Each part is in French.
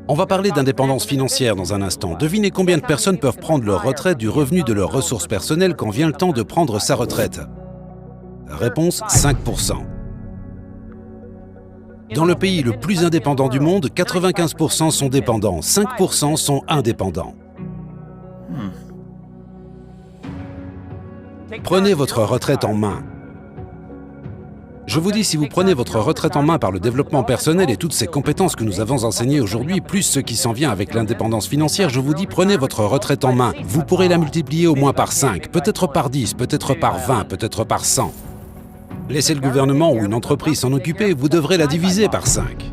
On va parler d'indépendance financière dans un instant. Devinez combien de personnes peuvent prendre leur retraite du revenu de leurs ressources personnelles quand vient le temps de prendre sa retraite? Réponse, 5%. Dans le pays le plus indépendant du monde, 95% sont dépendants, 5% sont indépendants. Prenez votre retraite en main. Je vous dis, si vous prenez votre retraite en main par le développement personnel et toutes ces compétences que nous avons enseignées aujourd'hui, plus ce qui s'en vient avec l'indépendance financière, je vous dis, prenez votre retraite en main. Vous pourrez la multiplier au moins par 5, peut-être par 10, peut-être par 20, peut-être par 100. Laissez le gouvernement ou une entreprise s'en occuper, vous devrez la diviser par 5.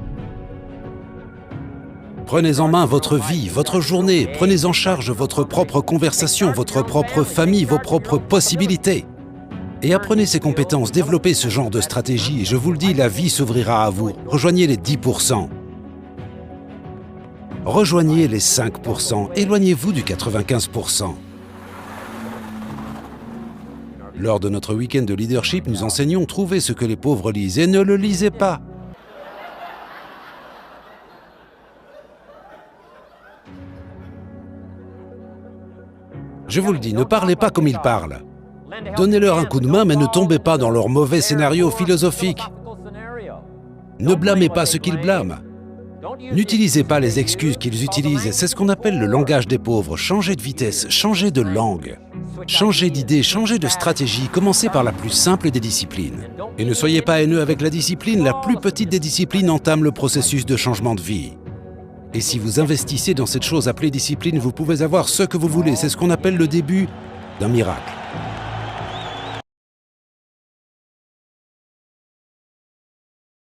Prenez en main votre vie, votre journée, prenez en charge votre propre conversation, votre propre famille, vos propres possibilités. Et apprenez ces compétences, développez ce genre de stratégie et je vous le dis, la vie s'ouvrira à vous. Rejoignez les 10%. Rejoignez les 5%, éloignez-vous du 95%. Lors de notre week-end de leadership, nous enseignons « Trouvez ce que les pauvres lisent et ne le lisez pas ». Je vous le dis, ne parlez pas comme ils parlent. Donnez-leur un coup de main, mais ne tombez pas dans leur mauvais scénario philosophique. Ne blâmez pas ceux qu'ils blâment. N'utilisez pas les excuses qu'ils utilisent. C'est ce qu'on appelle le langage des pauvres. Changez de vitesse, changez de langue. Changez d'idée, changez de stratégie. Commencez par la plus simple des disciplines. Et ne soyez pas haineux avec la discipline. La plus petite des disciplines entame le processus de changement de vie. Et si vous investissez dans cette chose appelée discipline, vous pouvez avoir ce que vous voulez. C'est ce qu'on appelle le début d'un miracle.